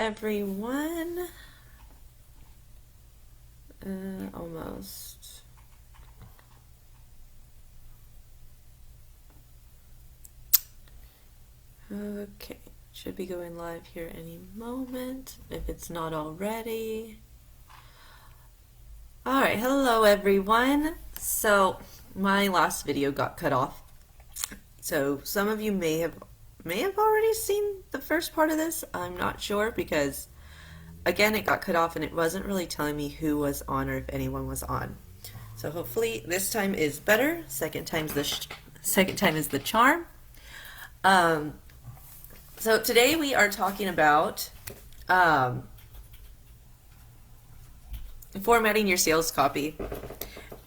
everyone. Almost. Okay, should be going live here any moment, if it's not already. Alright, hello everyone. So, my last video got cut off. So, some of you may have already seen the first part of this. I'm not sure because, again, it got cut off and it wasn't really telling me who was on or if anyone was on. So hopefully this time is better. Second time is the charm. So today we are talking about formatting your sales copy.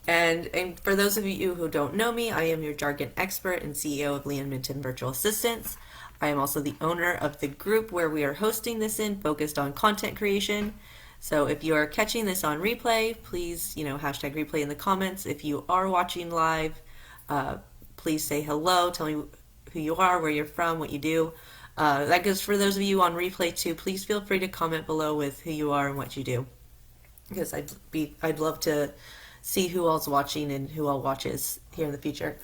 And for those of you who don't know me, I am your jargon expert and CEO of Leanne Minton Virtual Assistants. I am also the owner of the group where we are hosting this in, focused on content creation. So if you are catching this on replay, please, hashtag replay in the comments. If you are watching live, please say hello, tell me who you are, where you're from, what you do. That goes for those of you on replay too. Please feel free to comment below with who you are and what you do, because I'd love to see who all's watching and who all watches here in the future.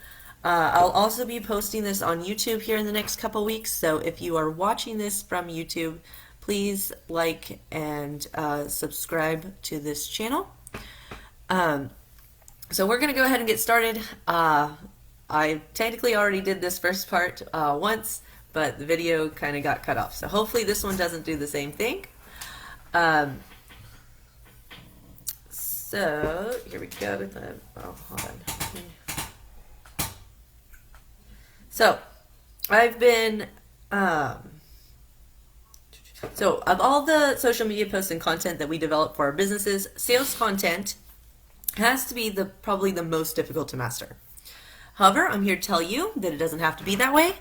I'll also be posting this on YouTube here in the next couple weeks, so if you are watching this from YouTube, please like and subscribe to this channel. So we're going to go ahead and get started. I technically already did this first part once, but the video kind of got cut off. So hopefully this one doesn't do the same thing. So here we go. Hold on. So I've been... So of all the social media posts and content that we develop for our businesses, sales content has to be probably the most difficult to master. However, I'm here to tell you that it doesn't have to be that way.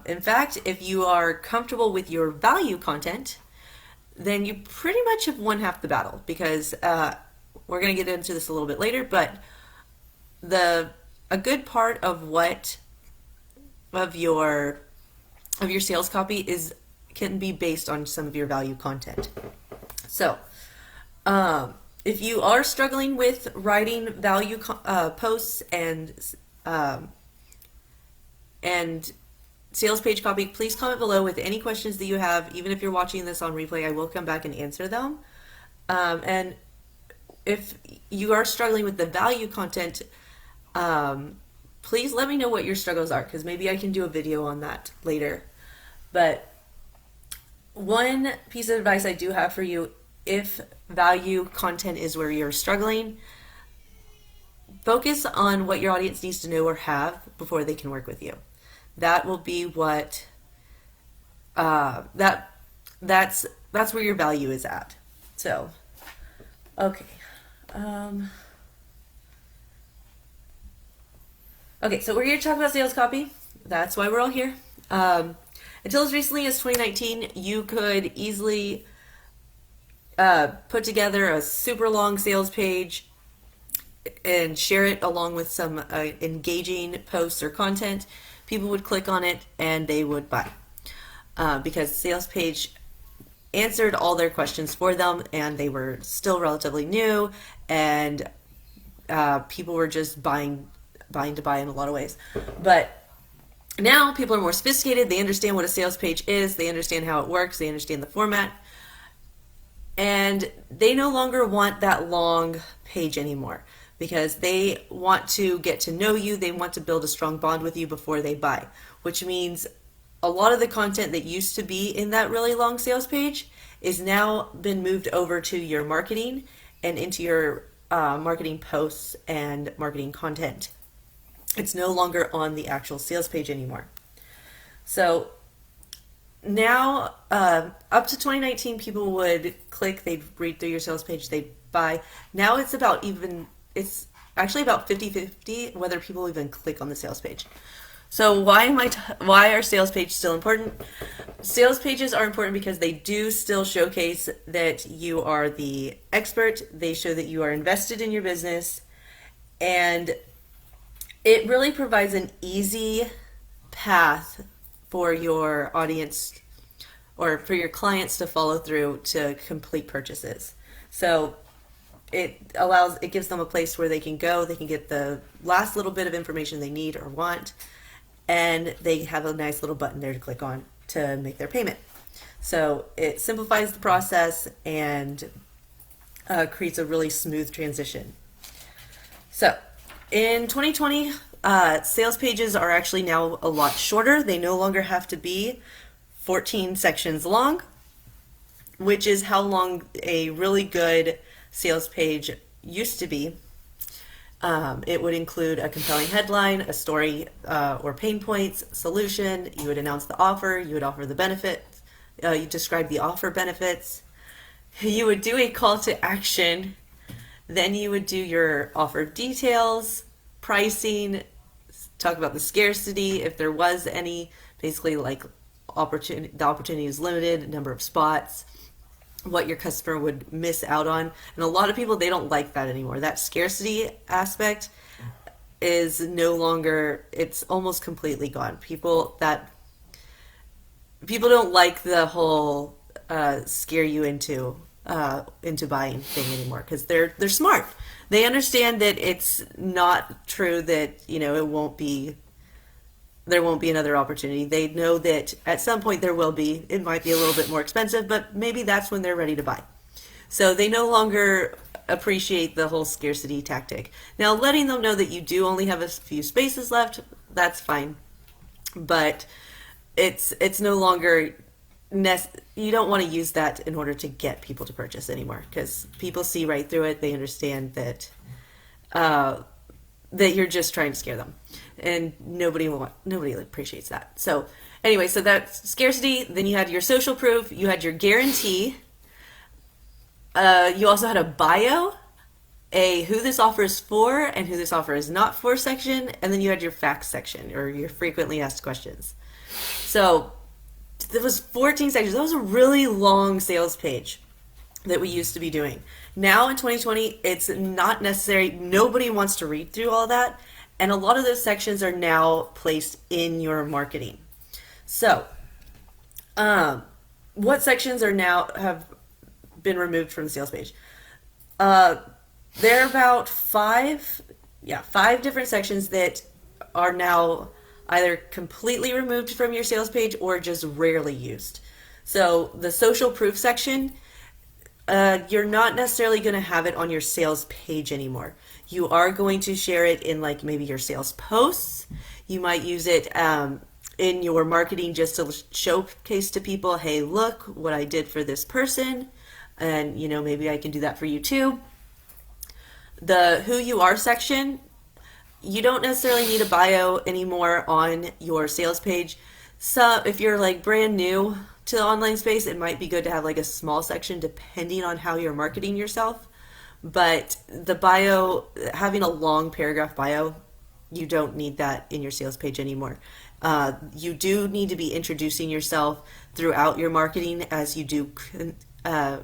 In fact, if you are comfortable with your value content, then you pretty much have won half the battle, because we're going to get into this a little bit later, but a good part of your sales copy can be based on some of your value content. So, if you are struggling with writing value posts and sales page copy, please comment below with any questions that you have. Even if you're watching this on replay, I will come back and answer them. And if you are struggling with the value content, please let me know what your struggles are, because maybe I can do a video on that later. But one piece of advice I do have for you, if value content is where you're struggling, focus on what your audience needs to know or have before they can work with you. That will be what that's where your value is at. So, okay. Okay, so we're here to talk about sales copy. That's why we're all here. Until as recently as 2019, you could easily put together a super long sales page and share it along with some engaging posts or content. People would click on it and they would buy, because sales page answered all their questions for them, and they were still relatively new, and people were just buying to buy in a lot of ways. But now people are more sophisticated. They understand what a sales page is. They understand how it works. They understand the format. And they no longer want that long page anymore, because they want to get to know you. They want to build a strong bond with you before they buy, which means a lot of the content that used to be in that really long sales page is now been moved over to your marketing and into your marketing posts and marketing content. It's no longer on the actual sales page anymore. So now, up to 2019, people would click, they'd read through your sales page, they'd buy. Now it's actually about 50-50 whether people even click on the sales page. So why are sales pages still important? Sales pages are important because they do still showcase that you are the expert. They show that you are invested in your business, and it really provides an easy path for your audience or for your clients to follow through to complete purchases. So it gives them a place where they can go, they can get the last little bit of information they need or want, and they have a nice little button there to click on to make their payment. So it simplifies the process and creates a really smooth transition. So in 2020, sales pages are actually now a lot shorter. They no longer have to be 14 sections long, which is how long a really good sales page used to be. It would include a compelling headline, a story or pain points, solution. You would announce the offer. You would offer the benefits. You describe the offer benefits. You would do a call to action. Then you would do your offer details, pricing, talk about the scarcity if there was any. Basically, like the opportunity is limited, number of spots, what your customer would miss out on. And a lot of people, they don't like that anymore. That scarcity aspect is no longer, it's almost completely gone. People don't like the whole scare you into buying thing anymore, because they're smart. They understand that it's not true that there won't be another opportunity. They know that at some point there will be. It might be a little bit more expensive, but maybe that's when they're ready to buy. So they no longer appreciate the whole scarcity tactic. Now, letting them know that you do only have a few spaces left, that's fine. But it's no longer you don't want to use that in order to get people to purchase anymore, because people see right through it. They understand that that you're just trying to scare them, and nobody appreciates that. So anyway, so that's scarcity. Then you had your social proof. You had your guarantee. You also had a bio, a who this offer is for and who this offer is not for section, and then you had your facts section, or your frequently asked questions. So there was 14 sections. That was a really long sales page that we used to be doing. Now in 2020, it's not necessary. Nobody wants to read through all that. And a lot of those sections are now placed in your marketing. So, what sections have been removed from the sales page? There are about five different sections that are now either completely removed from your sales page or just rarely used. So the social proof section, you're not necessarily going to have it on your sales page anymore. You are going to share it in like maybe your sales posts. You might use it in your marketing just to showcase to people, hey, look what I did for this person. And, maybe I can do that for you too. The who you are section, you don't necessarily need a bio anymore on your sales page. So if you're like brand new to the online space, it might be good to have like a small section depending on how you're marketing yourself. But the bio, having a long paragraph bio, you don't need that in your sales page anymore. You do need to be introducing yourself throughout your marketing, as you do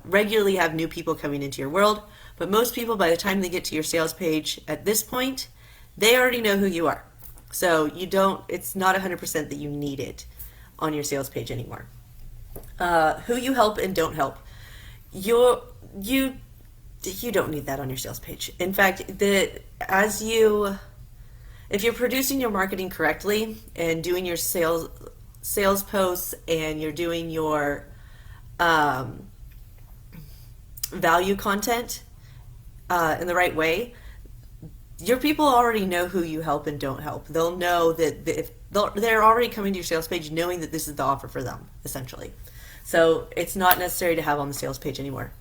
regularly have new people coming into your world. But most people, by the time they get to your sales page at this point, they already know who you are. So it's not 100% that you need it on your sales page anymore. Who you help and don't help. You don't need that on your sales page. In fact, if you're producing your marketing correctly and doing your sales posts, and you're doing your value content in the right way, your people already know who you help and don't help. They'll know that they're already coming to your sales page knowing that this is the offer for them, essentially. So it's not necessary to have on the sales page anymore.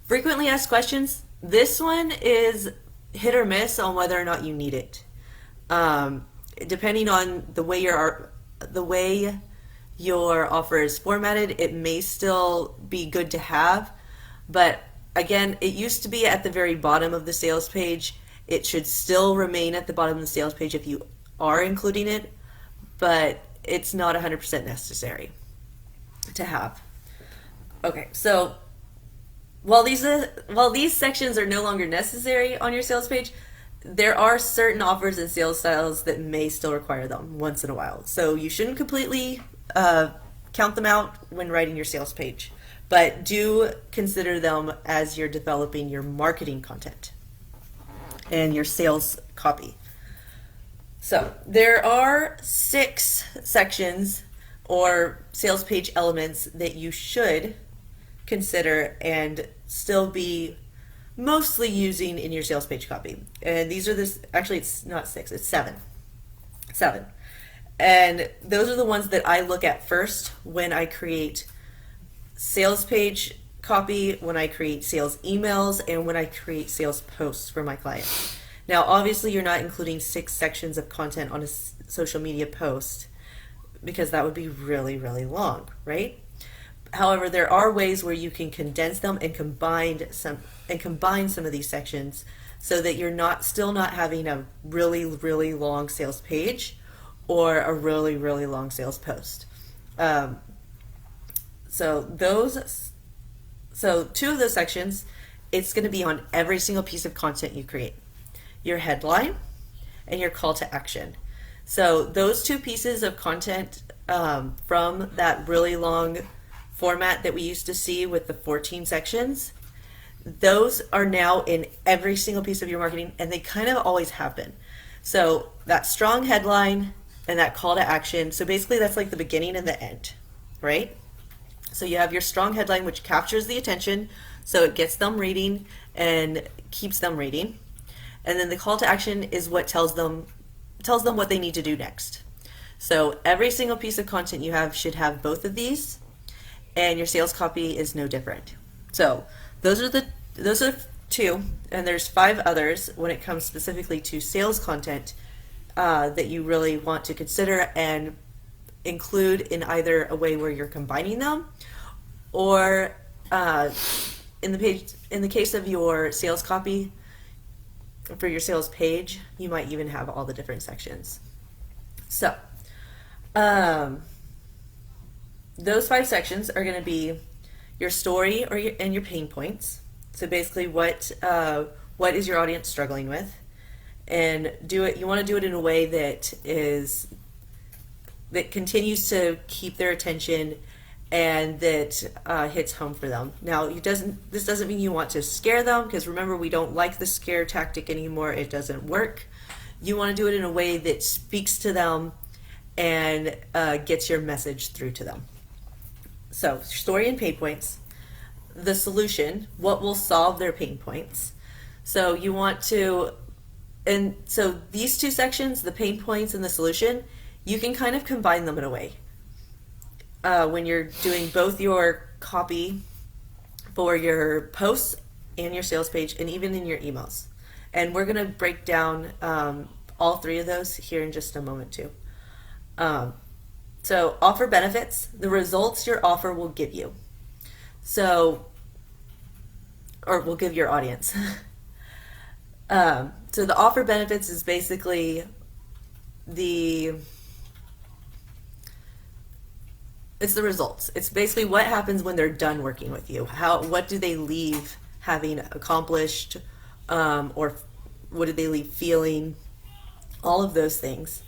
Frequently asked questions. This one is hit or miss on whether or not you need it. Depending on the way your offer is formatted, it may still be good to have. But again, it used to be at the very bottom of the sales page. It should still remain at the bottom of the sales page if you are including it, but it's not 100% necessary to have. Okay, so while these sections are no longer necessary on your sales page, there are certain offers and sales styles that may still require them once in a while. So you shouldn't completely count them out when writing your sales page, but do consider them as you're developing your marketing content and your sales copy. So there are 6 sections or sales page elements that you should consider and still be mostly using in your sales page copy. And these are actually it's not 6, it's 7. 7. And those are the ones that I look at first when I create sales page copy, when I create sales emails, and when I create sales posts for my clients. Now, obviously, you're not including 6 sections of content on a social media post because that would be really, really long, right? However, there are ways where you can condense them and combine some of these sections so that you're still not having a really, really long sales page or a really, really long sales post. So 2 of those sections, it's going to be on every single piece of content you create. Your headline and your call to action. So those 2 pieces of content from that really long format that we used to see with the 14 sections, those are now in every single piece of your marketing, and they kind of always have been. So that strong headline and that call to action, so basically that's like the beginning and the end, right? So you have your strong headline, which captures the attention, so it gets them reading and keeps them reading. And then the call to action is what tells them what they need to do next. So every single piece of content you have should have both of these, and your sales copy is no different. So those are 2, and there's 5 others when it comes specifically to sales content that you really want to consider and include in either a way where you're combining them, or in the case of your sales copy for your sales page, you might even have all the different sections. So those 5 sections are going to be your story and your pain points. So basically, what is your audience struggling with, and you want to do it in a way that continues to keep their attention and that hits home for them. Now, this doesn't mean you want to scare them, because remember, we don't like the scare tactic anymore. It doesn't work. You want to do it in a way that speaks to them and gets your message through to them. So, story and pain points. The solution, what will solve their pain points. So you want to, and so these 2 sections, the pain points and the solution, you can kind of combine them in a way. When you're doing both your copy for your posts and your sales page, and even in your emails. And we're going to break down all 3 of those here in just a moment too. So offer benefits, the results your offer will give you. So, or will give your audience. So the offer benefits is basically it's the results. It's basically what happens when they're done working with you. What do they leave having accomplished, or what do they leave feeling? All of those things.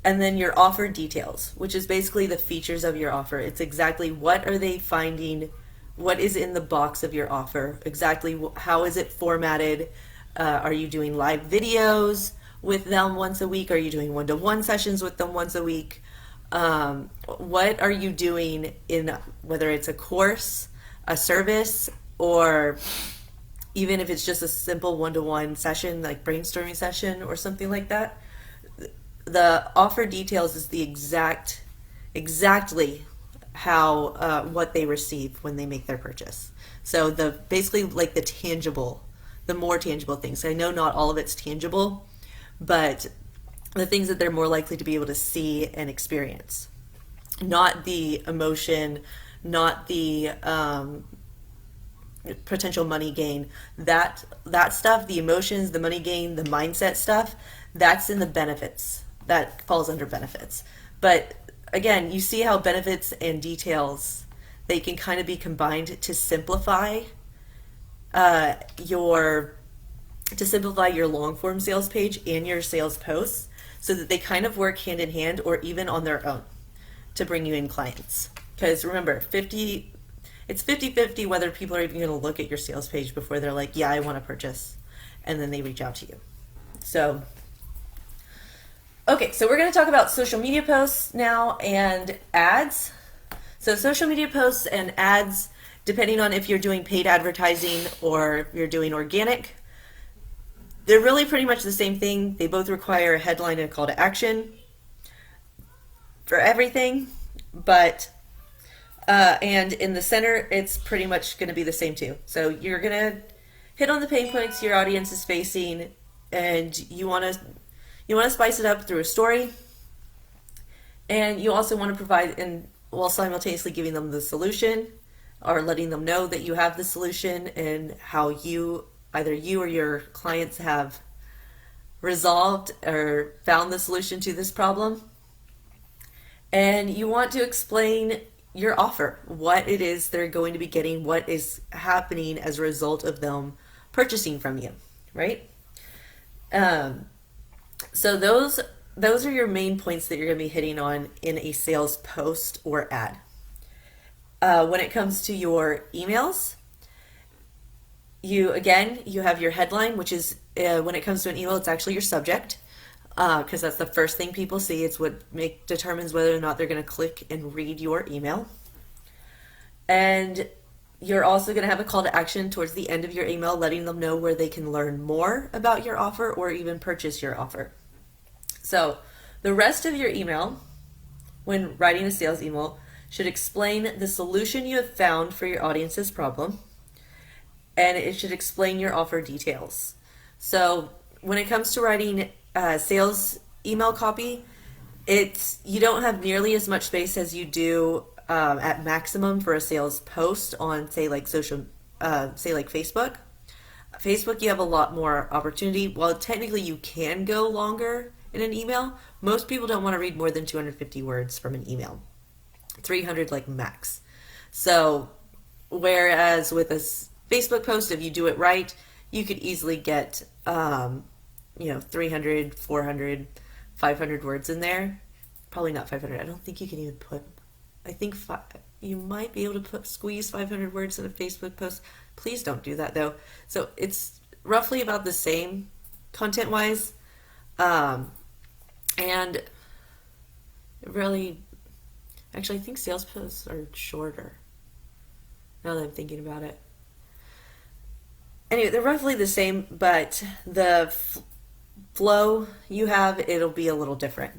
And then your offer details, which is basically the features of your offer. It's exactly what are they finding, what is in the box of your offer, exactly how is it formatted. Are you doing live videos with them once a week? Are you doing one-to-one sessions with them once a week? What are you doing in, whether it's a course, a service, or even if it's just a simple one-to-one session, like brainstorming session or something like that? The offer details is the exactly how what they receive when they make their purchase. So basically like the more tangible things. I know not all of it's tangible, but the things that they're more likely to be able to see and experience. Not the emotion, not the potential money gain. That stuff, the emotions, the money gain, the mindset stuff, that's in the benefits. That falls under benefits. But again, you see how benefits and details, they can kind of be combined to simplify your long form sales page and your sales posts, so that they kind of work hand in hand or even on their own to bring you in clients. Because remember, it's 50-50 whether people are even going to look at your sales page before they're like, yeah, I want to purchase, and then they reach out to you. So, okay, so we're going to talk about social media posts now and ads. So social media posts and ads, depending on if you're doing paid advertising or you're doing organic, they're really pretty much the same thing. They both require a headline and a call to action for everything, but and in the center, it's pretty much going to be the same too. So you're going to hit on the pain points your audience is facing, and you want to spice it up through a story, and you also want to provide, and while simultaneously giving them the solution or letting them know that you have the solution and how either you or your clients have resolved or found the solution to this problem. And you want to explain your offer, what it is they're going to be getting, what is happening as a result of them purchasing from you, right? So those are your main points that you're going to be hitting on in a sales post or ad. When it comes to your emails, you have your headline, which is when it comes to an email, it's actually your subject, because that's the first thing people see. It's what determines whether or not they're going to click and read your email. And you're also going to have a call to action towards the end of your email, letting them know where they can learn more about your offer or even purchase your offer. So the rest of your email, when writing a sales email, should explain the solution you have found for your audience's problem, and it should explain your offer details. So when it comes to writing sales email copy, you don't have nearly as much space as you do at maximum for a sales post on, say, like Facebook. Facebook, you have a lot more opportunity. While technically you can go longer in an email, most people don't want to read more than 250 words from an email. 300 like max. So whereas with a Facebook post, if you do it right, you could easily get 300, 400, 500 words in there. Probably not 500. I don't think you can even put, you might be able to squeeze 500 words in a Facebook post. Please don't do that though. So it's roughly about the same content wise. And really, actually, I think sales posts are shorter, now that I'm thinking about it. Anyway, they're roughly the same, but the flow you have, it'll be a little different.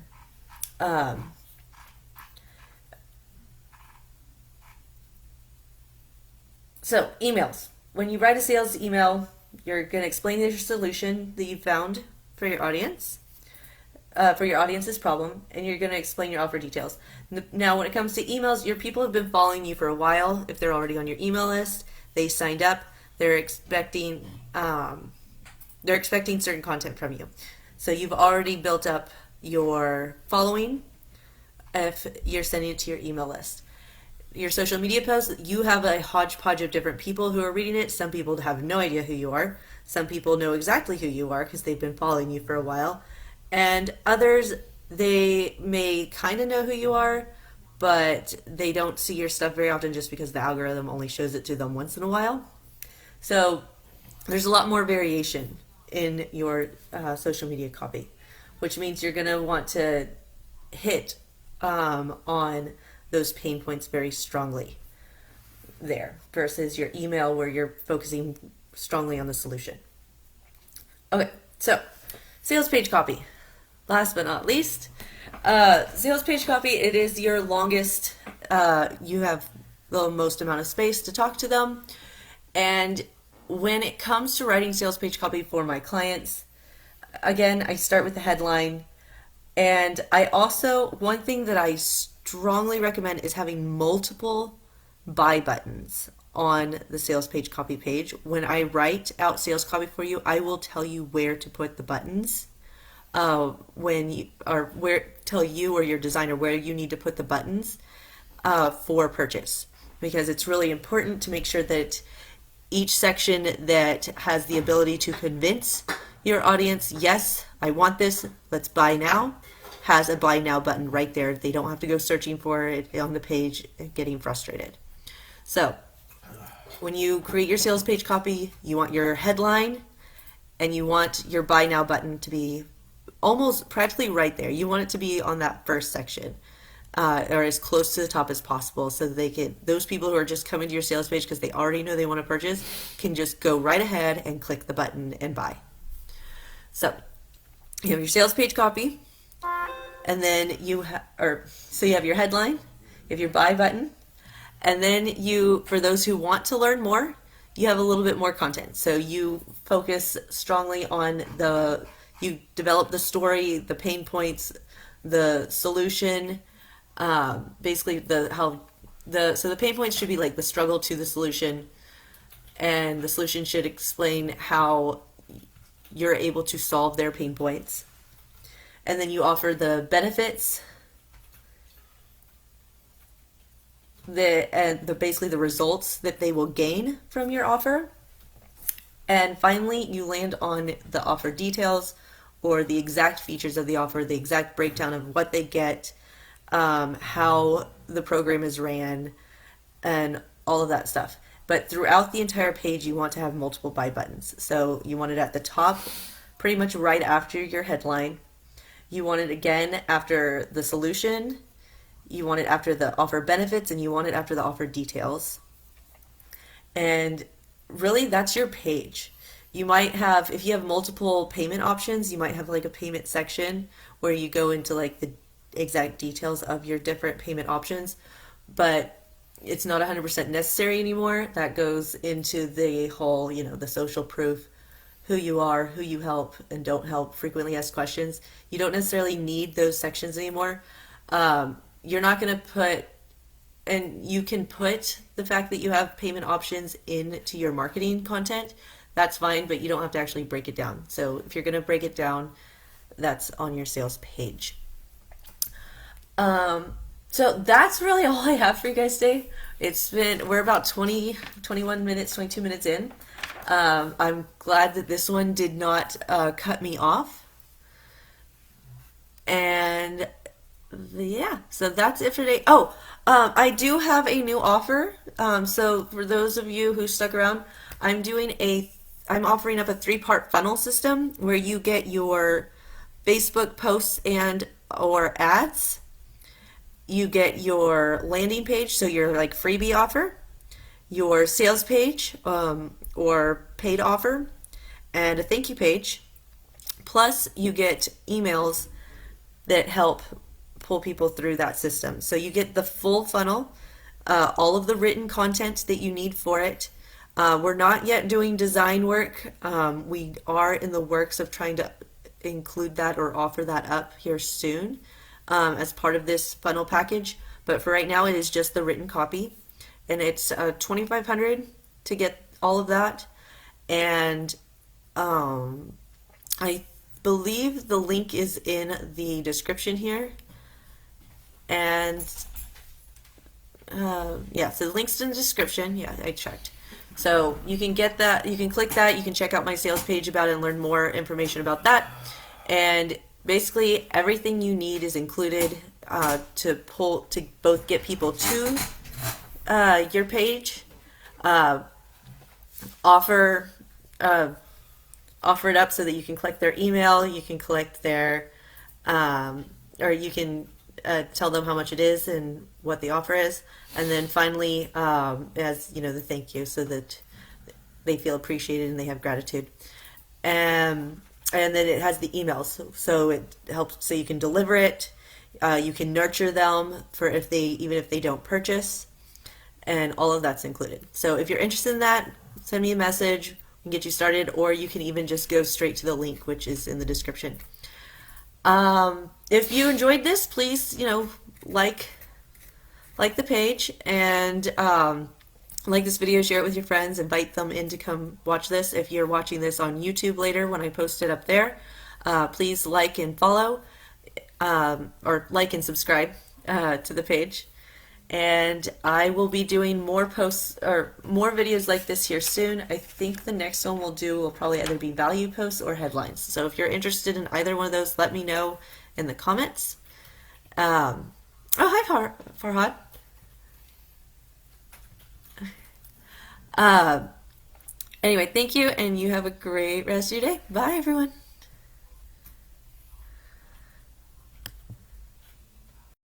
So, emails. When you write a sales email, you're going to explain your solution that you found for your audience. For your audience's problem, and you're going to explain your offer details. Now, when it comes to emails, your people have been following you for a while. If they're already on your email list, they signed up. They're expecting certain content from you. So you've already built up your following if you're sending it to your email list. Your social media posts, you have a hodgepodge of different people who are reading it. Some people have no idea who you are. Some people know exactly who you are because they've been following you for a while. And others, they may kind of know who you are, but they don't see your stuff very often just because the algorithm only shows it to them once in a while. So there's a lot more variation in your social media copy, which means you're going to want to hit on those pain points very strongly there versus your email where you're focusing strongly on the solution. Okay, so sales page copy. Last but not least, sales page copy, it is your longest, you have the most amount of space to talk to them. And when it comes to writing sales page copy for my clients, again, I start with the headline. And I also, one thing that I strongly recommend is having multiple buy buttons on the sales page copy page. When I write out sales copy for you, I will tell you where to put the buttons. Tell you or your designer where you need to put the buttons for purchase, because it's really important to make sure that each section that has the ability to convince your audience, yes, I want this, let's buy now, has a buy now button right there. They don't have to go searching for it on the page and getting frustrated. So when you create your sales page copy, you want your headline and you want your buy now button to be almost practically right there. You want it to be on that first section, or as close to the top as possible, so that those people who are just coming to your sales page because they already know they want to purchase can just go right ahead and click the button and buy. So you have your sales page copy, and then so you have your headline, you have your buy button, and then for those who want to learn more, you have a little bit more content. So you focus strongly on you develop the story, the pain points, the solution, basically so the pain points should be like the struggle to the solution, and the solution should explain how you're able to solve their pain points. And then you offer the benefits, basically the results that they will gain from your offer. And finally, you land on the offer details, or the exact features of the offer, the exact breakdown of what they get, how the program is ran, and all of that stuff. But throughout the entire page, you want to have multiple buy buttons. So you want it at the top, pretty much right after your headline. You want it again after the solution. You want it after the offer benefits, and you want it after the offer details. And really, that's your page. You might have, if you have multiple payment options, you might have like a payment section where you go into like the exact details of your different payment options, but it's not 100% necessary anymore. That goes into the whole, the social proof, who you are, who you help and don't help, frequently asked questions. You don't necessarily need those sections anymore. You're not going to put, and you can put the fact that you have payment options into your marketing content. That's fine, but you don't have to actually break it down. So if you're going to break it down, that's on your sales page. So that's really all I have for you guys today. We're about 21 minutes, 22 minutes in. I'm glad that this one did not cut me off. And yeah, so that's it for today. Oh, I do have a new offer. So for those of you who stuck around, I'm offering up a 3-part funnel system where you get your Facebook posts or ads. You get your landing page, so your like freebie offer, your sales page or paid offer, and a thank you page. Plus, you get emails that help pull people through that system. So you get the full funnel, all of the written content that you need for it. We're not yet doing design work. We are in the works of trying to include that or offer that up here soon as part of this funnel package. But for right now, it is just the written copy, and it's $2,500 to get all of that. And I believe the link is in the description here. And yeah, so the link's in the description. Yeah, I checked. So you can get that, you can click that, you can check out my sales page about it and learn more information about that. And basically everything you need is included to both get people to your page, offer it up so that you can collect their email, you can collect their, or you can tell them how much it is and what the offer is, and then finally, as the thank you, so that they feel appreciated and they have gratitude, and then it has the emails, so it helps, so you can deliver it, you can nurture them for even if they don't purchase, and all of that's included. So if you're interested in that, send me a message, we can get you started, or you can even just go straight to the link, which is in the description. If you enjoyed this, please, like the page, and like this video, share it with your friends, invite them in to come watch this. If you're watching this on YouTube later when I post it up there, please like and follow, or like and subscribe to the page. And I will be doing more posts or more videos like this here soon. I think the next one will probably either be value posts or headlines. So if you're interested in either one of those, let me know, in the comments. Oh, hi, Farhad. Uh, anyway, thank you, and you have a great rest of your day. Bye, everyone.